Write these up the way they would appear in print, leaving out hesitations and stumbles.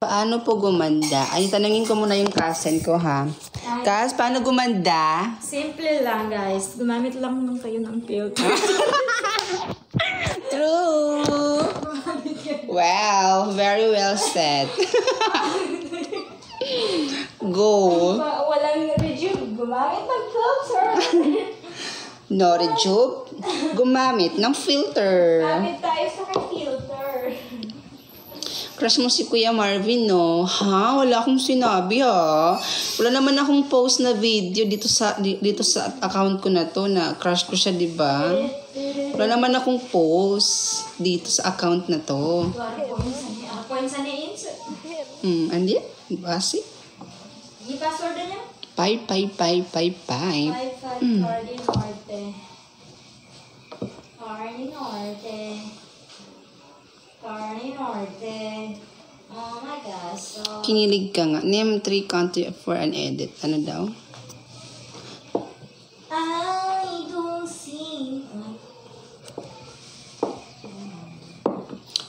Paano po gumanda? Ay, tanungin ko muna yung cousin ko, ha? Kas, paano gumanda? Simple lang, guys. Gumamit lang nung kayo ng filter. True! Wow, very well said. Go! Walang rejuve. Gumamit ng filter. No rejuve? Gumamit ng filter. Gumamit tayo sa filter. Crush mo si Kuya Marvin, no? Ha? Wala akong sinabi, ha? Wala naman akong post na video dito sa account ko na to na crush ko siya, di ba? Wala naman akong post dito sa account na to. Andi? Basi? Yung password niya? 55555. 55 Carne Norte. Oh my gosh. So, Kinilig ka nga. Name 3 country for an edit. Ano daw? I don't see.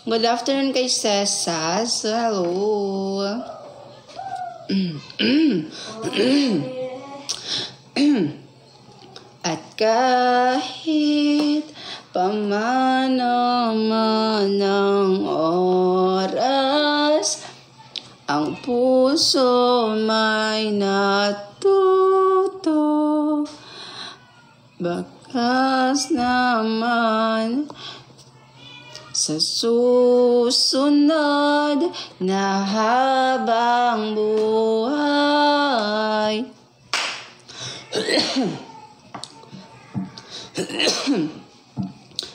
Good afternoon kay Cesas. Hello. At kahit pamana man ng oras, ang puso may natuto. Bakas naman sa susunod na habang buhay.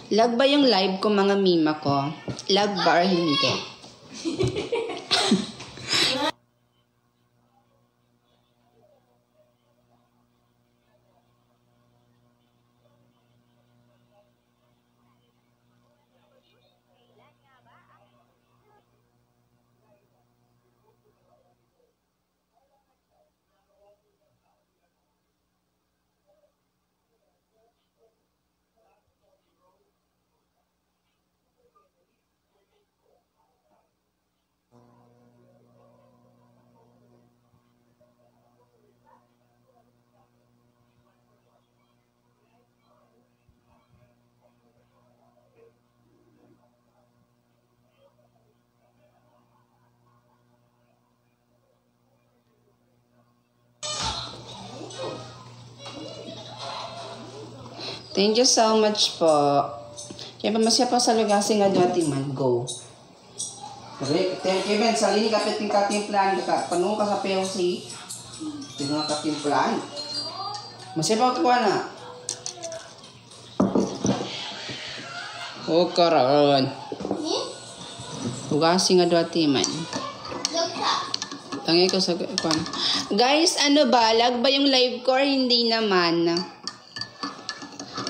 Lag ba yung live ko, mga mima ko? Lag ba or hindi? Thank you so much po. Kaya pa masya pa sa lugasing nga dati man. Go. Kevin, sa lini kapit yung katimplan ka. Panong ka sa PLC. Ito nga katimplan. Masya pa ito na. O karoon. Lugasing nga dati man. Tangay ko sa kwan. Guys, ano ba? Lag ba yung live ko or hindi naman?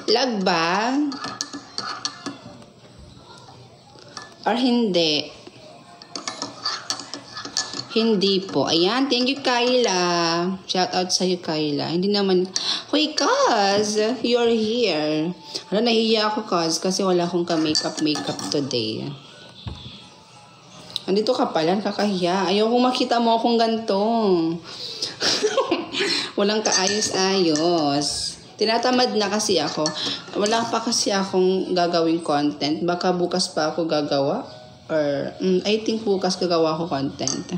Lag ba? Or hindi? Hindi po. Ayan, thank you, Kyla. Shout out sa'yo, Kyla. Hindi naman, Hoy, Kaz, you're here. Ano, nahihiya ako, Kaz, kasi wala akong ka-makeup today. Andito ka pala, kakahiya. Ayoko makita mo akong ganito. Walang kaayos-ayos. Tinatamad na kasi ako. Wala pa kasi akong gagawing content. Baka bukas pa ako gagawa. Or, I think bukas gagawa ako content.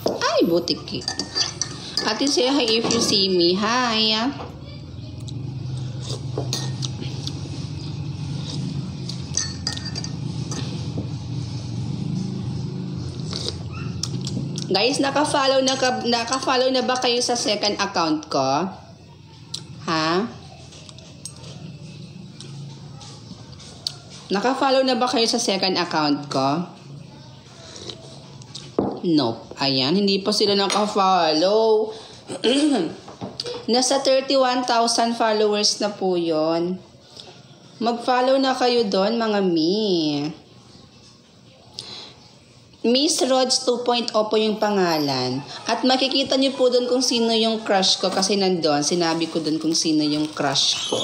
Ay, butik. Ate, say hi if you see me. Hi. Guys, naka-follow na ba kayo sa second account ko? Ha? Naka-follow na ba kayo sa second account ko? Nope. Ayan, hindi pa sila naka-follow. Nasa 31,000 followers na po yon. Mag-follow na kayo doon, mga mi. Miss Rods 2.0 po yung pangalan. At makikita niyo po doon kung sino yung crush ko kasi nandun. Sinabi ko doon kung sino yung crush ko.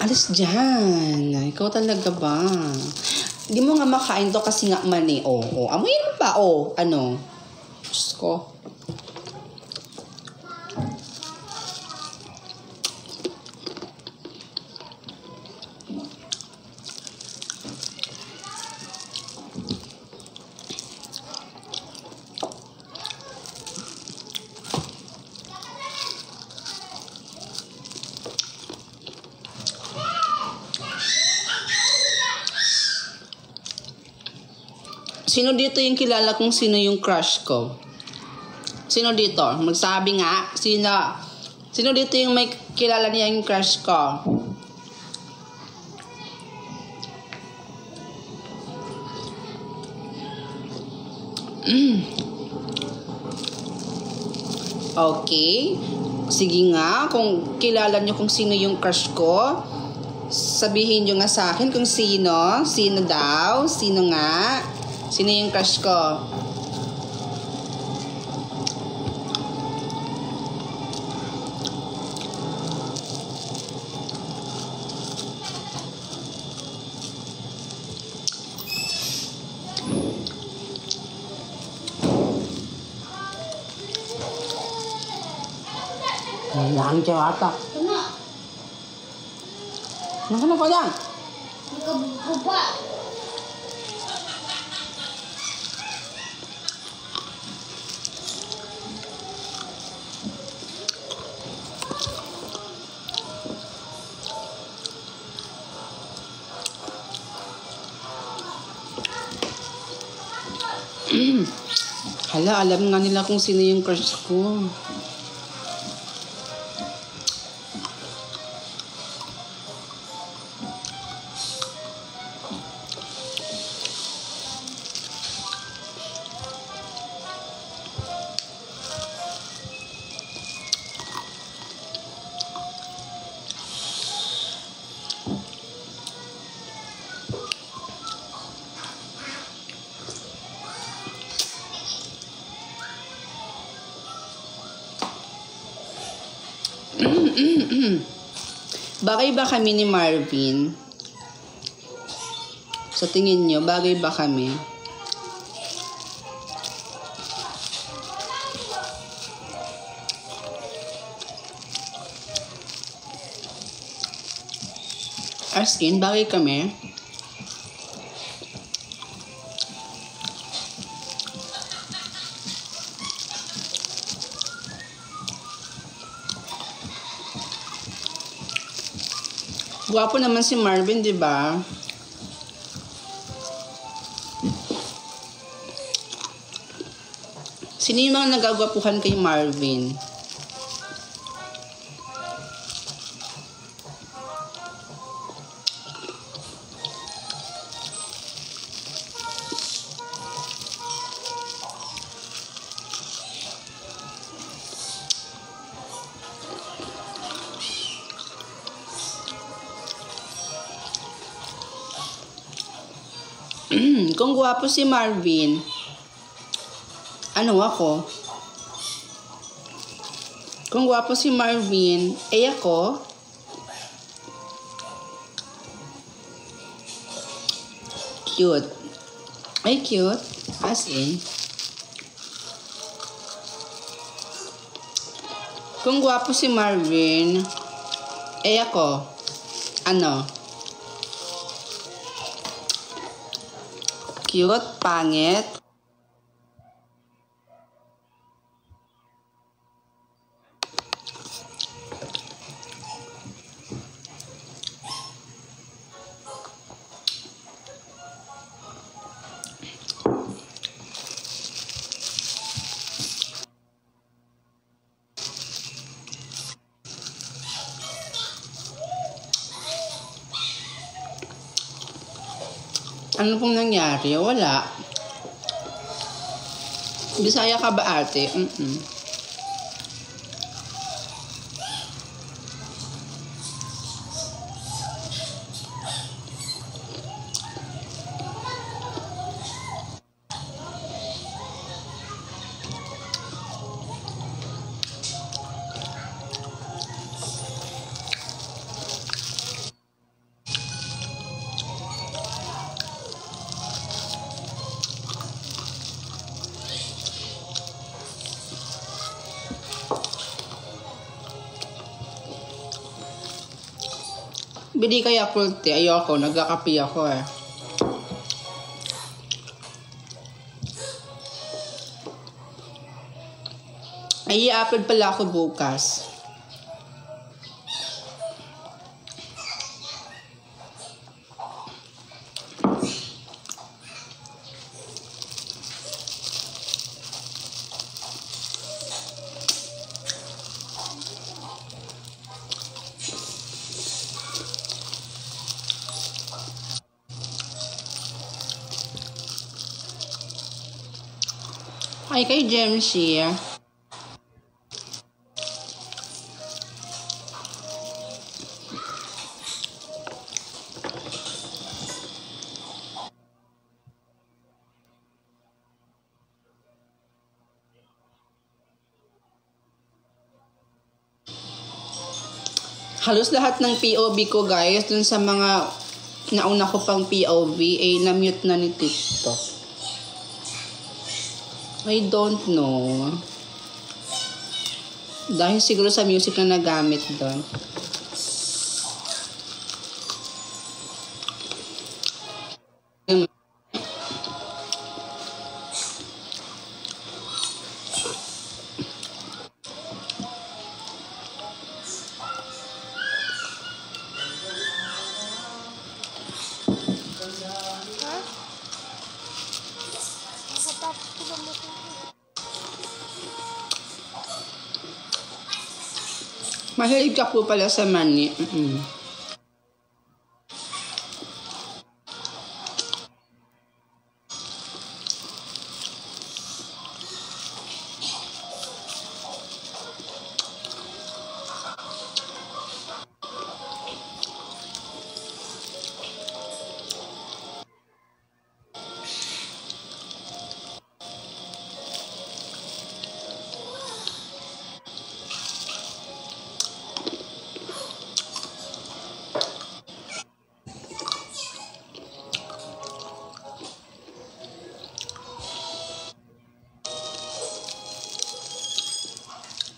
Alis dyan. Ikaw talaga ba? Di mo nga makain to kasi nga mani. Oo. Amoy mo pa. Ano? Diyos ko. Sino dito yung kilala kung sino yung crush ko? Sino dito? Magsabi nga. Sino? Sino dito yung may kilala niya yung crush ko? Okay. Sige nga. Kung kilala niyo kung sino yung crush ko, sabihin niyo nga sa akin kung sino. Sino daw? Sino nga? Sino yung crush ko? Lang siya ata. Ano ka lang? Nagkabuba. Hala, alam nga nila kung sino yung crush ko. Bagay ba kami ni Marvin? Sa tingin nyo, bagay ba kami? As in, bagay kami? Gwapo naman si Marvin, di ba? Sino yung mga nagagwapuhan kay Marvin? Kung gwapo si Marvin, ano ako? Kung gwapo si Marvin, ako? Cute. Ay, cute. As in. Kung gwapo si Marvin, ako? Ano? Cute, pangit. Ano pong nangyari? Wala. Bisaya ka ba, ate? Bili kaya pulte. Ayoko. Nagkakapi ako eh. Ay, i-upload pala ako bukas. Ay, kay Jemshi. Halos lahat ng POV ko guys, dun sa mga nauna ko pang POV, ay na-mute na ni TikTok. I don't know. Dahil siguro sa music na nagamit doon. Mahilig ka po pala sa mani.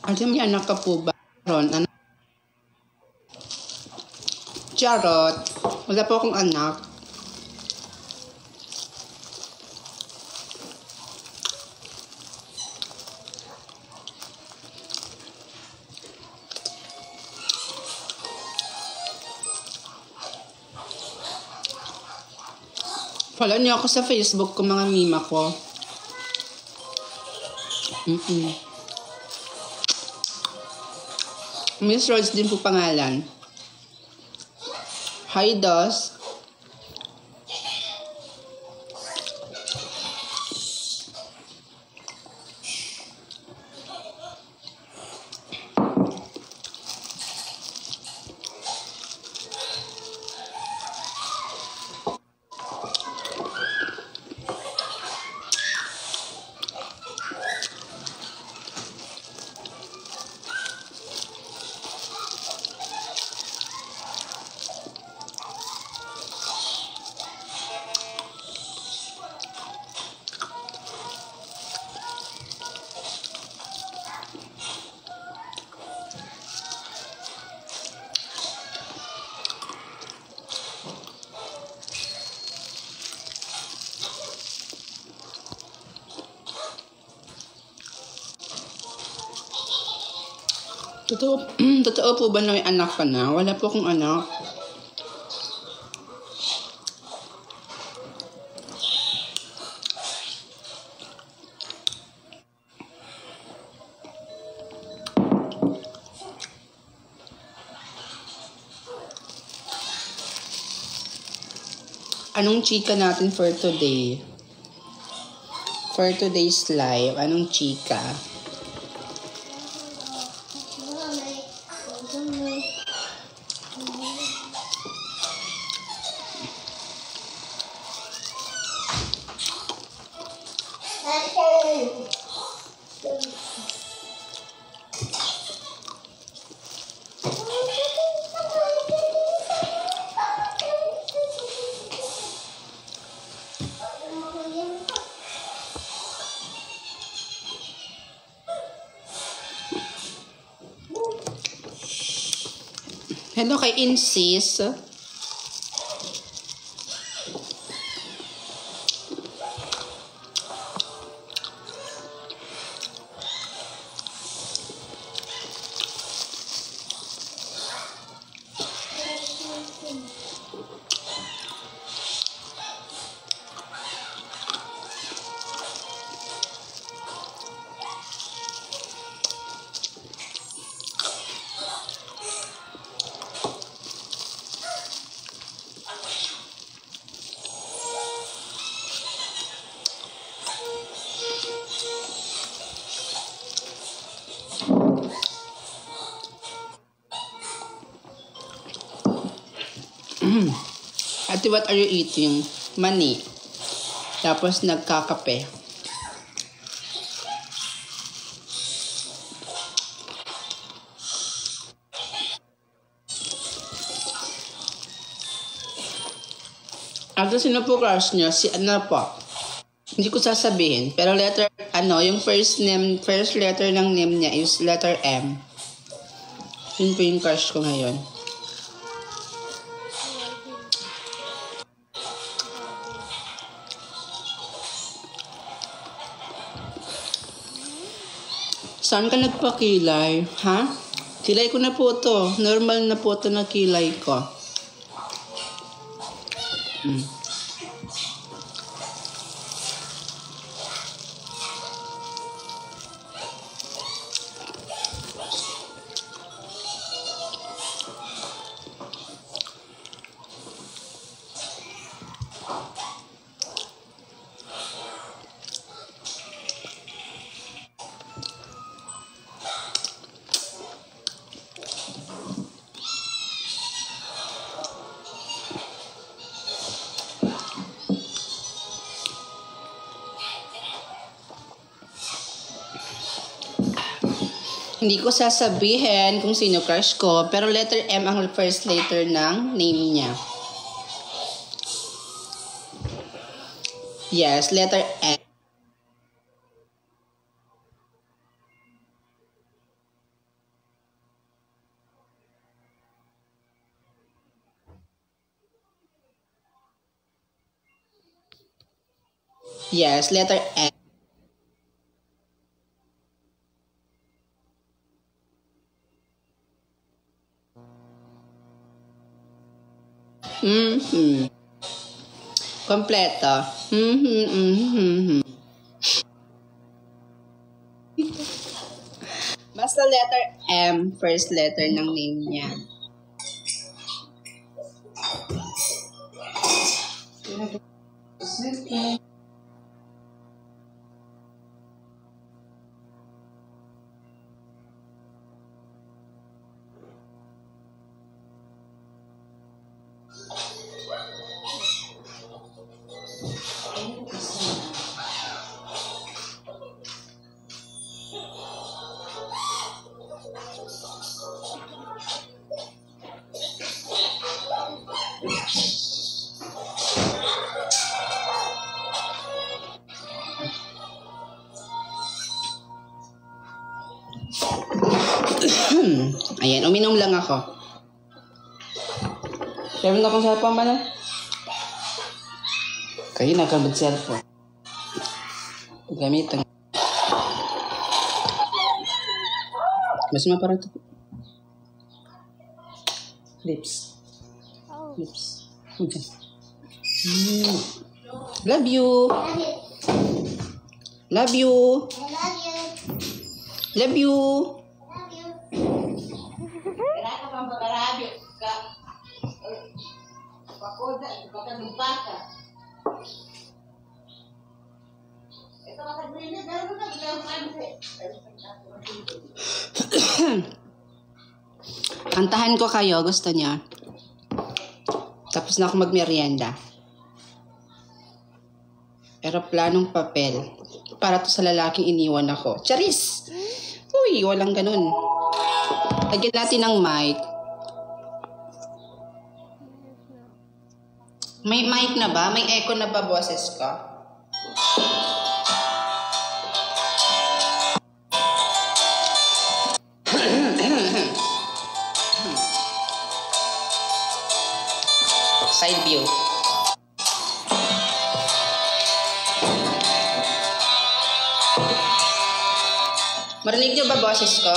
Ate, may anak ka po ba? Ron, anak? Charot. Wala po akong anak. Follow niyo ako sa Facebook ko, mga mima ko. Miss Rhodes din po pangalan. Hi, Dos. Totoo po ba na may anak ka na? Wala po akong anak. Anong chika natin for today? For today's live, anong chika? Hello kay Insis. Ate, what are you eating? Mani. Tapos nagkakape. Ate, sino po crush niyo? Si ano po? Hindi ko sasabihin. Pero letter, yung first letter ng name niya is letter M. Yun po yung crush ko ngayon. Saan ka nagpakilay? Ha? Kilay ko na po to. Normal na po to na kilay ko. Hindi ko sasabihin kung sino crush ko, pero letter M ang first letter ng name niya. Yes, letter M. Yes, letter M. Kompleto. Basta letter M, first letter ng name niya. Ayan, uminom lang ako. Meron akong cellphone ba na? Kayo nakabag cellphone. Gamitan. Mas maparato. Lips. Lips. Okay. Love you. Love you. Love you. Kantahan ko kayo, gusto niya. Tapos na ako magmerienda. Eroplanong papel. Para to sa lalaking iniwan ako. Charis! Uy, walang ganun. Lagyan natin ng mic. May mic na ba? May echo na ba boses ko? Side view. Marinig niyo ba boses ko?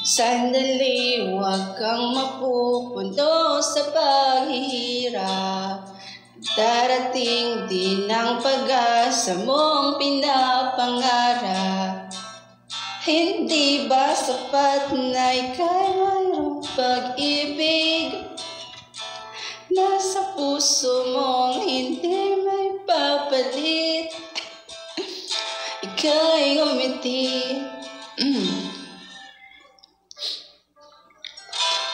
Sandali, huwag kang mapupunto sa paghihirap. Darating din ang pag-asa mong pinapangarap. Hindi ba sapat na ika'y mayroong pag-ibig? Nasa puso mong hindi may papalit. Ika'y umiti.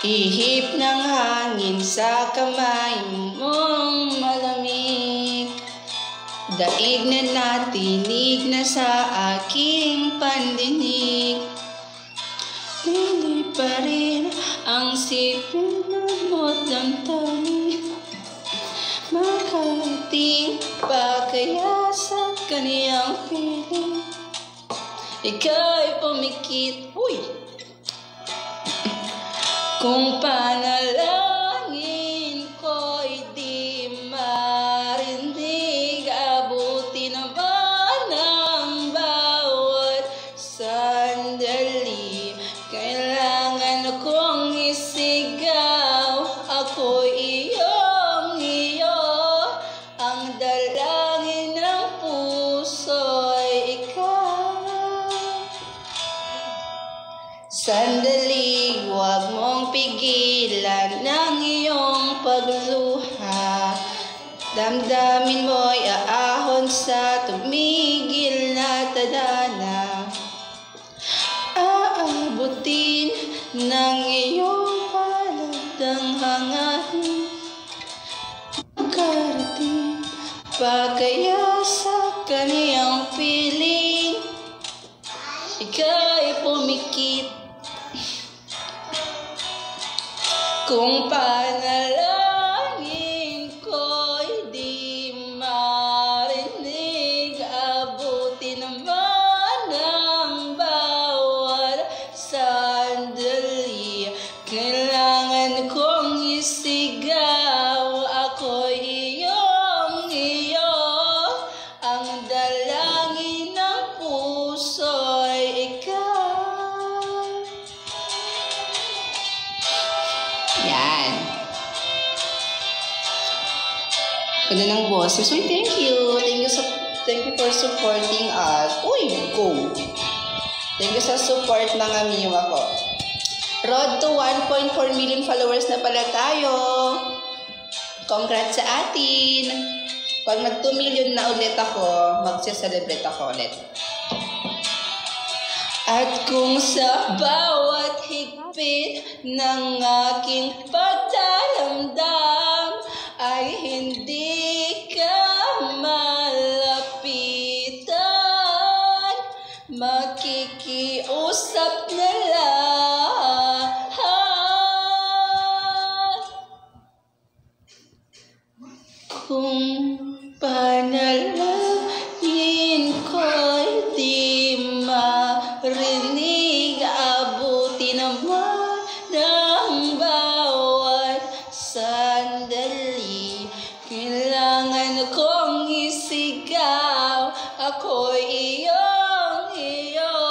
Ihip ng hangin sa kamay mong malamig. Daig na natinig na sa aking pandinig. Lili pa rin ang sipin ng damdamin. Makarating pa kaya sa kaniyang piling. Ika'y pumikit, uy! Kung panalangin ko'y di marinig, abuti naman ang bawat sandali. Kailangan kong isigaw, ako'y iyong iyo. Ang dalangin ng puso'y ikaw. Sandali, huwag mong pigilan ng iyong pagluha. Damdamin mo'y aahon sa tumigil na tadhana. Aabutin ng iyong palatang hangarin. Makarating pa kaya sa kaniyang piling. Ika'y pumikit. Kung panalangin ko'y di marinig, abuti naman ang bawat sandali. Kailangan kong isigaw, ako'y iyong iyo. Ang dalangin ng puso'y ikaw. Yan. Ganda ng boses. Uy, thank you. Thank you for supporting us. Uy, go. Thank you sa support ng amiwa ko. Road to 1.4 million followers na pala tayo. Congrats sa atin. Pag mag 2 million na ulit ako, magse-celebrate ako ulit. At kung sa bawat higpit ng aking pagdaramdam ay hindi ka malapitan, makikiusap na lang. Kung panalangin ko'y di marinig, abuti naman ng bawat sandali. Kailangan kong isigaw, ako'y iyong iyo.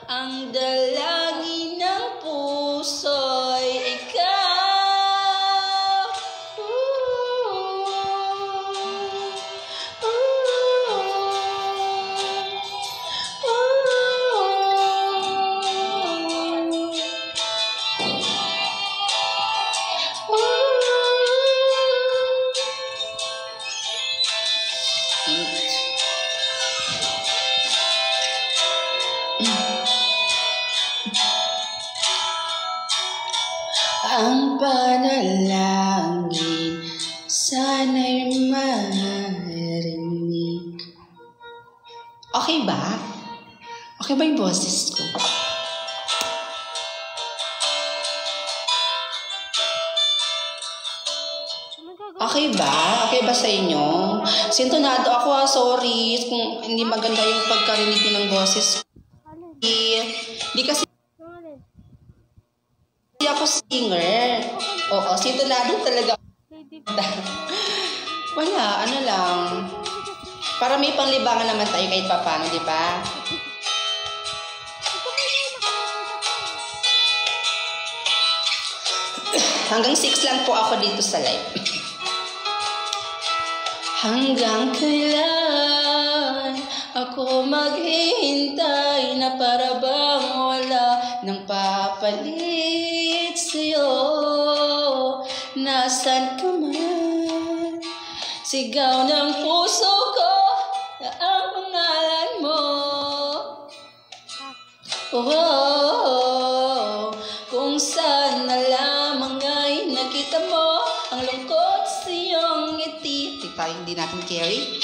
Ang dalangin ng puso'y ikaw. Ang panalangin sana'y marinig. Okay ba? Okay ba yung boses ko? Okay ba? Okay ba sa inyo? Sintonado ako, sorry kung hindi maganda yung pagkarinig ko ng boses. Hindi kasi ako singer. Oo, sintonado talaga. Wala, ano lang. Para may panglibangan naman tayo kahit papano, di ba? Hanggang 6 lang po ako dito sa live. Hanggang kailan ako maghihintay na para bang wala nang papalit sa'yo? Nasaan ka man? Sigaw ng puso ko na ang pangalan mo. Oh, kung saan na lang hindi natin carry.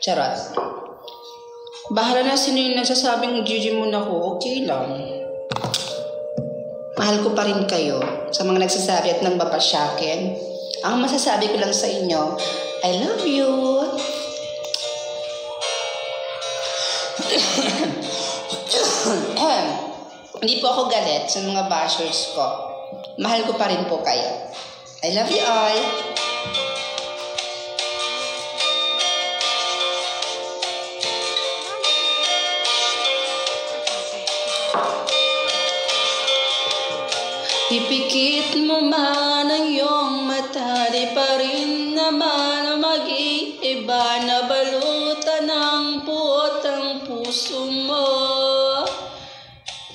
Charot. Bahala na sino yung nagsasabing Gigi muna ko, okay lang. Mahal ko pa rin kayo sa mga nagsasabi at nang mapasyakin. Ang masasabi ko lang sa inyo, I love you. Hindi po ako galit sa mga bashers ko. Mahal ko pa rin po kayo. I love you all. Ipikit mo man ang iyong mata, di pa rin naman mag-iiba na balutan ng puot ang puso mo.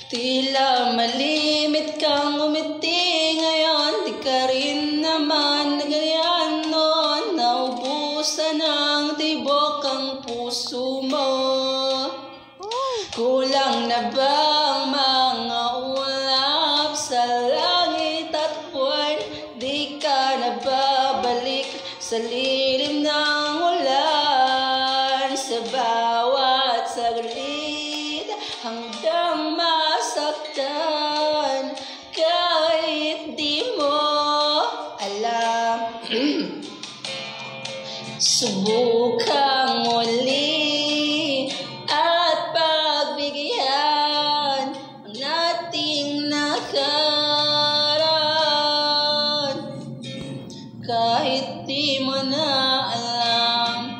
Tila malimit kang umiti ngayon, di ka rin naman ganyan noon, naubusan ng tibok ang puso mo. Kulang na ba ang mga ulap sa langit at buwan? Di ka na babalik sa lilim ng ulan, sa bawat saglit hanggang masaktan kahit di mo alam. Subukang muli at pagbigyan ang nating nakaraan kahit di mo na alam.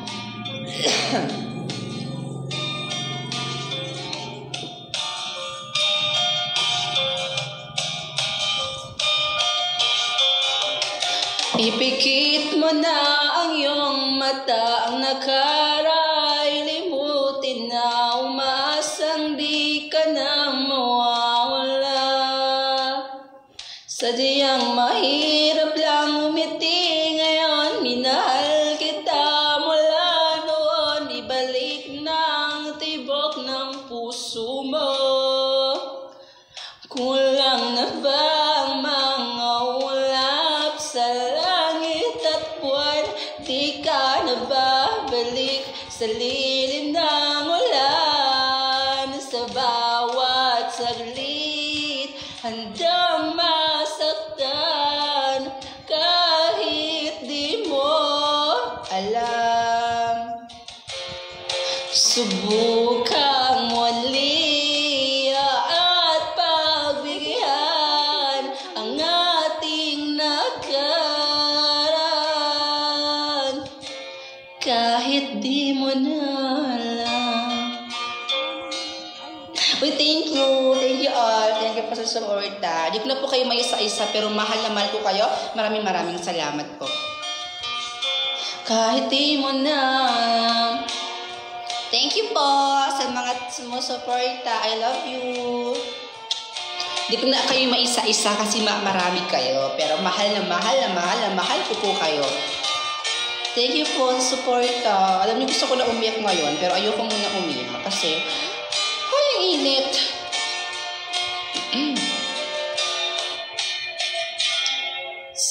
Ipikit mo na ang iyong mata, ang nakara'y limutin na, umaasang di ka na mawawala. Sadyang mahirap lang umiti ngayon, minahal kita mula noon, ibalik ng tibok ng puso mo. Kulang na ba ang mga ulap sa langit at buwan? Di ka na babalik sa lilim ng ulan, sa bawat saglit handang masaktan kahit di mo alam. Subukang muli at pagbigyan ang ating nakaraan kahit di mo na alam. Uy, thank you. Thank you all. Thank you po sa suporta. Di ko na po kayo may isa-isa pero mahal na mahal ko kayo. Maraming salamat po. Kahit di mo na alam. Thank you po sa mga sumusuporta. I love you. Di ko na kayo maisa-isa kasi marami kayo. Pero mahal ko po kayo. Thank you po sa suporta. Alam niyo gusto ko na umiyak ngayon. Pero ayoko muna umiyak kasi ay, ang init.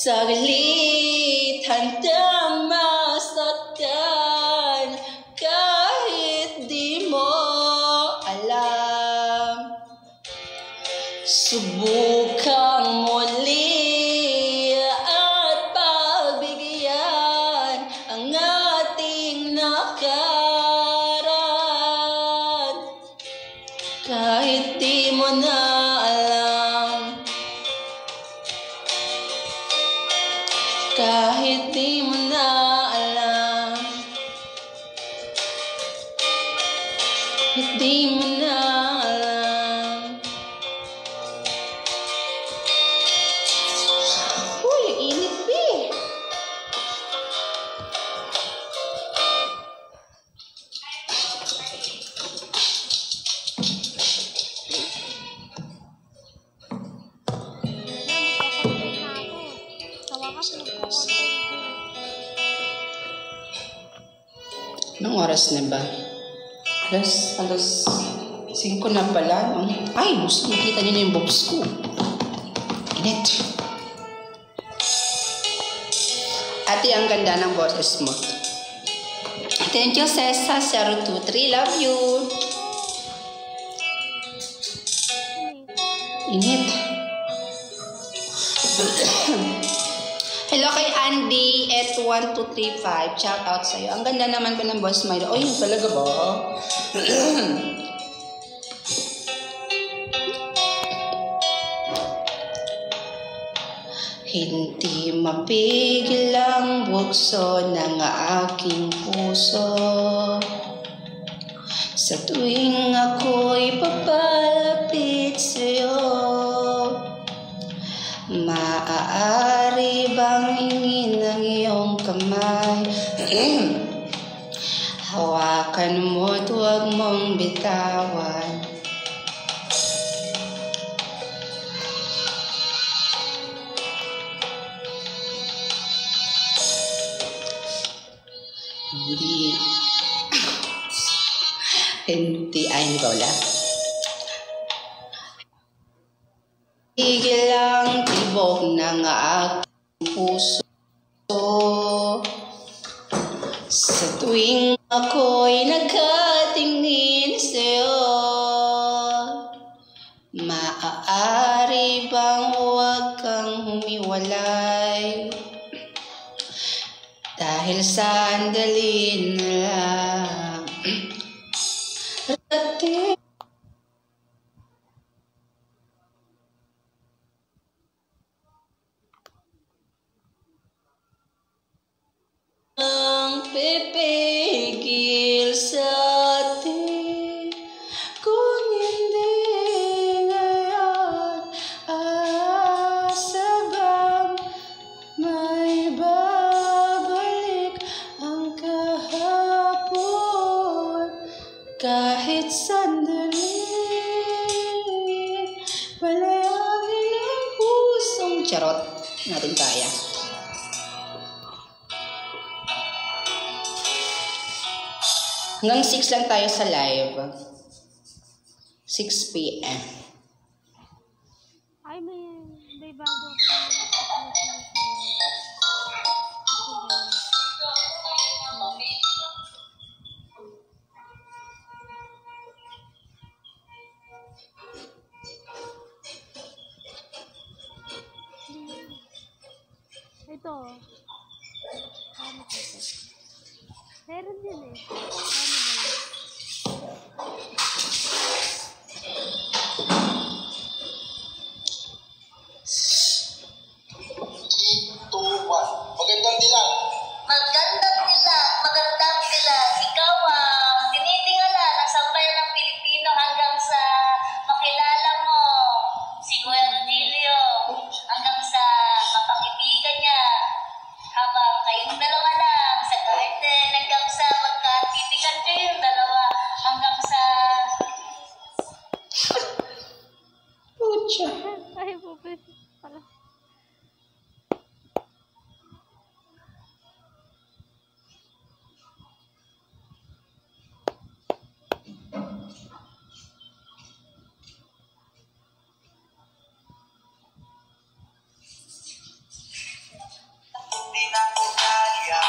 Saglit handang masaktan kahit di mo alam. Subukang muli at pagbigyan ang ating nakaraan kahit di mo na alam. Kahit di mo na alam. Kahit di mo na alam. Uy, init, be. Anong oras na ba? Alas 5 na pala. No? Ay, nakita niyo na yung bobs ko. Init. Ate, ang ganda ng boses mo. Thank you, Cesa 023. Love you. Init. Hello kay Andy at 1235. Shout out sa'yo. Ang ganda naman ko ng boss Myra. Oh, yun talaga ba? Hindi mapigil ang bukso ng aking puso. Sa tuwing ako'y papalapit sa'yo, maaari bang hingin ang iyong kamay? Hawakan mo at huwag mong bitawan. Hindi ba wala? Higil ang tibok ng aking puso. Sa tuwing ako'y nakatingin sa'yo, maaari bang huwag kang humiwalay? Dahil sandali na lang. Ang pipigil sa atin kung hindi ngayon, asabang may babalik ang kahapon. Kahit sandali, palayagin ang pusong charot natin kaya. Hanggang 6 lang tayo sa live. 6 p.m. Ay, may bago ako. Ito. Ano ito? Meron din eh. Magandang dilag. Magandang dilag. Ikaw ang tinitingala ng sambayan ng Pilipino hanggang sa makilala mo si Kuya Rodilio, hanggang sa mapakibigyan niya, habang kayong dalawa lang sa garden, hanggang sa magkatitigan kayong dalawa, hanggang sa Pucha. Ay, pupit pala. di na ko kaya.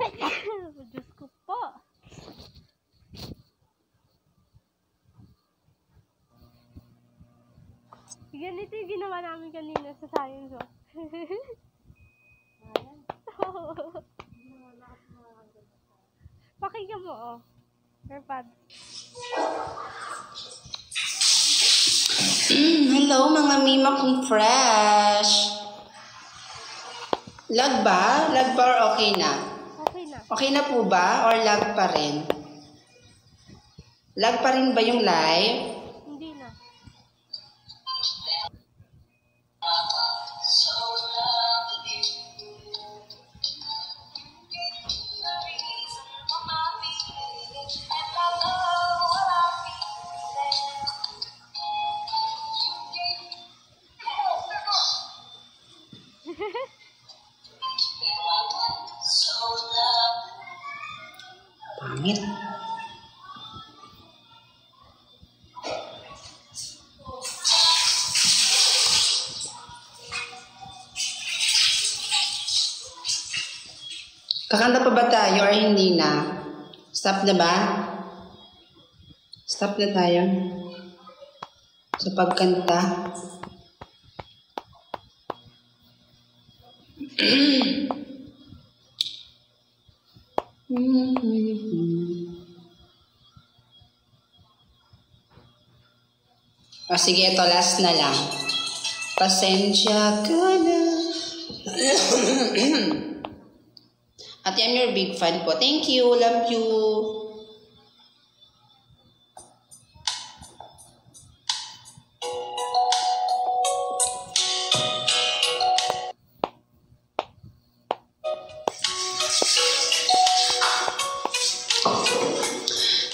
Diyos ko po. Ganito yung ginawa namin kanina sa science. Pakinggan mo, oh. Airpod. Hello mga mima kong fresh. Lag ba? Lag ba or okay na? Okay na. Okay na po ba? Or lag pa rin? Lag pa rin ba yung live? Hindi na. Pangit. Kakanta pa ba tayo or hindi na? Stop na ba? Stop na tayo sa pagkanta. O sige, ito last na lang. Pasensya ka na. At I'm your big fan po. Thank you. Love you.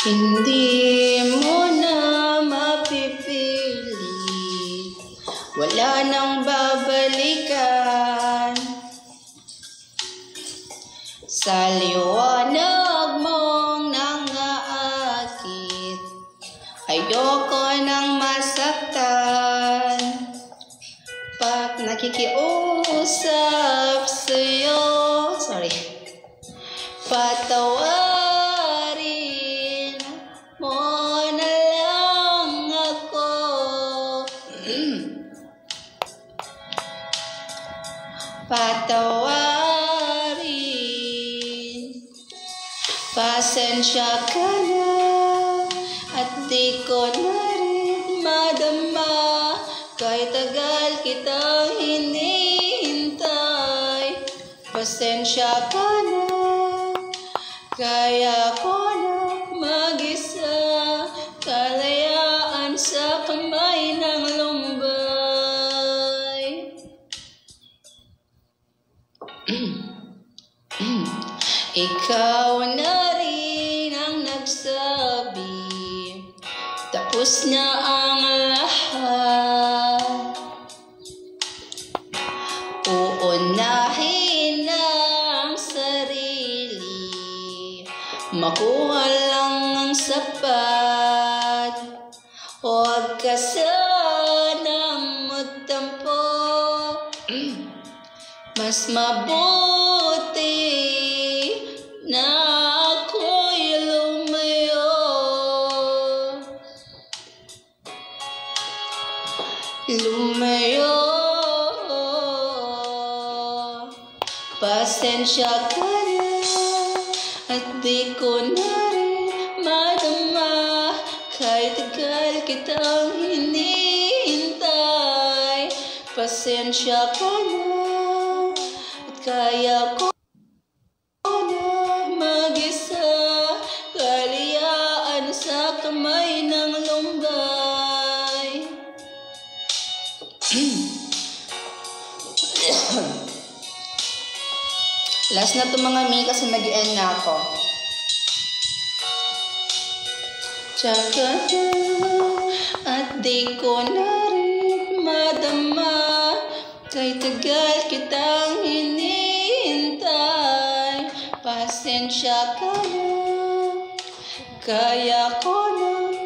Hindi mo na mapipili, wala nang babalikan. Sa liwanag mong nangaakit, ayoko nang masaktan. Pag nakikiusap sa'yo, patawarin mo na lang ako. Patawarin, pasensya ka na at di ko na rin madama. Kahit tagal kitang hinihintay, pasensya ka na. Kaya ko na mag-isa, kalayaan sa kamay ng lumbay. Ikaw na rin ang nagsabi, tapos na ang lahat. Uunahin ang sarili, makuha lang ang sapat. Huwag ka sanang magtampo, mas mabuti na ako'y lumayo. Lumayo. Pasensya ka na at di ko na rin madama. Kahit tagal kitang hinihintay, pasensya ka na at kaya ko na mag-isa, kalayaan sa kamay ng lumbay. Last na to mga mi kasi mag-end na ako. Tsaka na at di ko na rin madama. Kahit tagal kitang hinihintay, pasensya ka na. Kaya ko na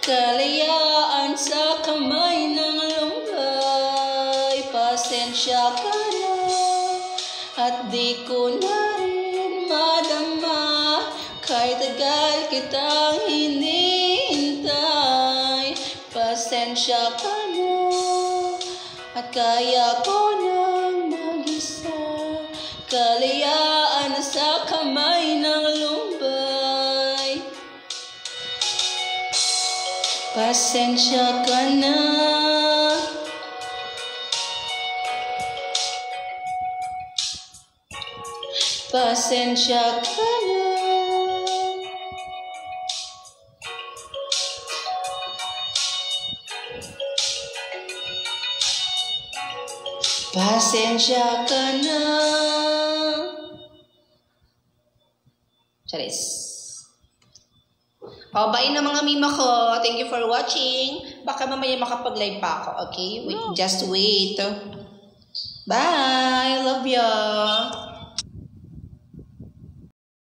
kalayaan sa kamay ng lumbay. Pasensya ka na at di ko na rin madama kahit tagal kitang hinihintay. Pasensya ka na at kaya ko nang mag-isa, kalayaan sa kamay ng lumbay. Pasensya ka na. Pasensya ka na. Pasensya ka na. Charis. Bye na mga mima ko. Thank you for watching. Baka mamaya makapag-live pa ako. Okay? Wait, just wait. Bye. Love ya.